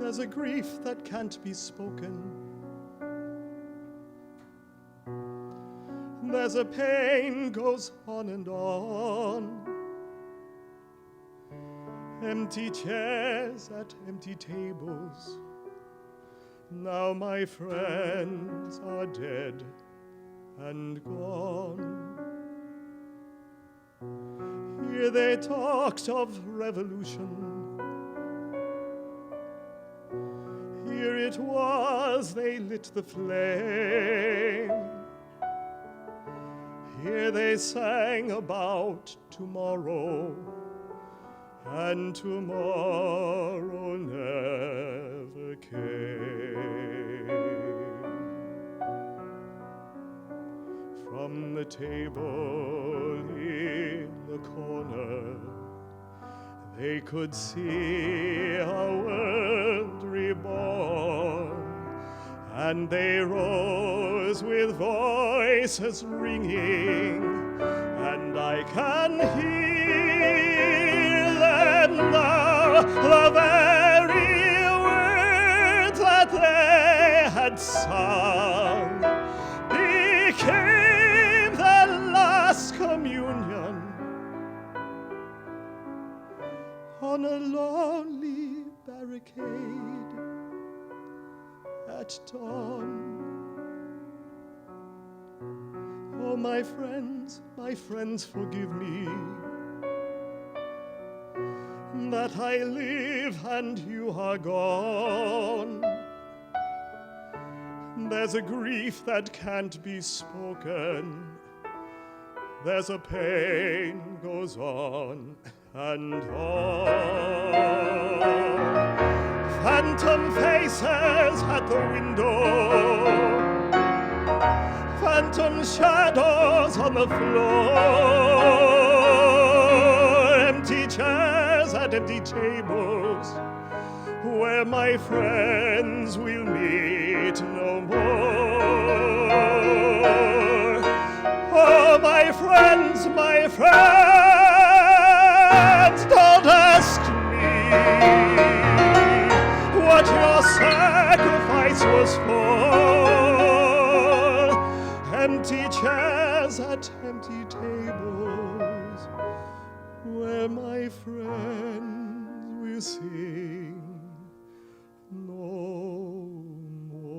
There's a grief that can't be spoken. There's a pain goes on and on. Empty chairs at empty tables. Now my friends are dead and gone. Here they talked of revolution. Here it was they lit the flame. Here they sang about tomorrow, and tomorrow never came. From the table in the corner, they could see a world reborn, and they rose with voices ringing, and I can hear them now, the very words that they had sung became their last communion on a lonely barricade at dawn. Oh, my friends, forgive me that I live and you are gone. There's a grief that can't be spoken. There's a pain goes on and on. Phantom faces at the window, phantom shadows on the floor, empty chairs at empty tables, where my friends will meet no more. Oh, my friends, don't ask me what your sacrifice was for. Empty chairs at empty tables, where my friends will sing no more.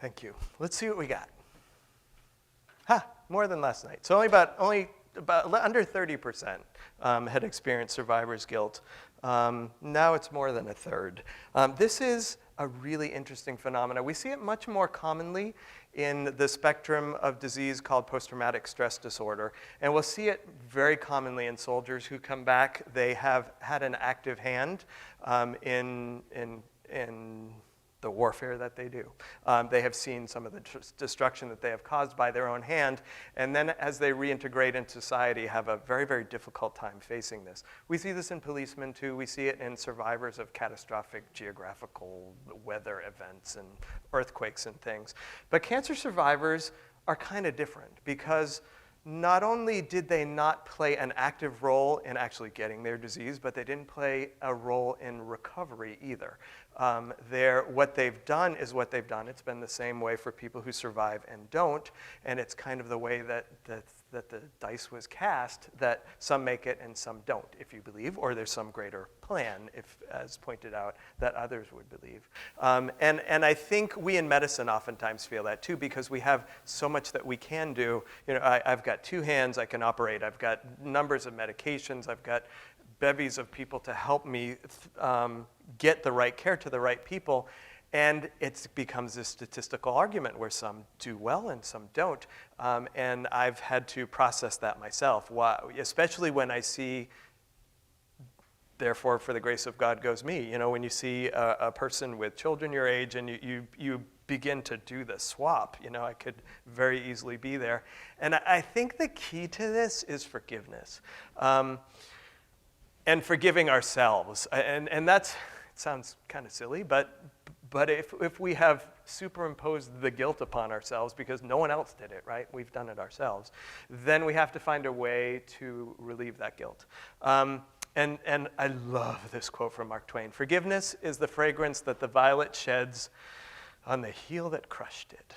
Thank you. Let's see what we got. More than last night. So only about under 30% had experienced survivor's guilt. Now it's more than a third. This is a really interesting phenomenon. We see it much more commonly in the spectrum of disease called post-traumatic stress disorder. And we'll see it very commonly in soldiers who come back. They have had an active hand in the warfare that they do. They have seen some of the destruction that they have caused by their own hand, and then as they reintegrate into society, have a very, very difficult time facing this. We see this in policemen too. We see it in survivors of catastrophic geographical weather events and earthquakes and things. But cancer survivors are kind of different because not only did they not play an active role in actually getting their disease, but they didn't play a role in recovery either. What they've done is what they've done. It's been the same way for people who survive and don't, and it's kind of the way that the dice was cast, that some make it and some don't, if you believe, or there's some greater plan, if, as pointed out, that others would believe. And I think we in medicine oftentimes feel that too, because we have so much that we can do. You know, I've got two hands, I can operate. I've got numbers of medications. I've got bevies of people to help me get the right care to the right people. And it becomes this statistical argument where some do well and some don't. And I've had to process that myself, especially when I see therefore for the grace of God goes me. You know, when you see a person with children your age and you begin to do the swap, you know, I could very easily be there. And I think the key to this is forgiveness. And forgiving ourselves. And that's, it sounds kind of silly, but if we have superimposed the guilt upon ourselves because no one else did it, right? We've done it ourselves. Then we have to find a way to relieve that guilt. And I love this quote from Mark Twain. Forgiveness is the fragrance that the violet sheds on the heel that crushed it.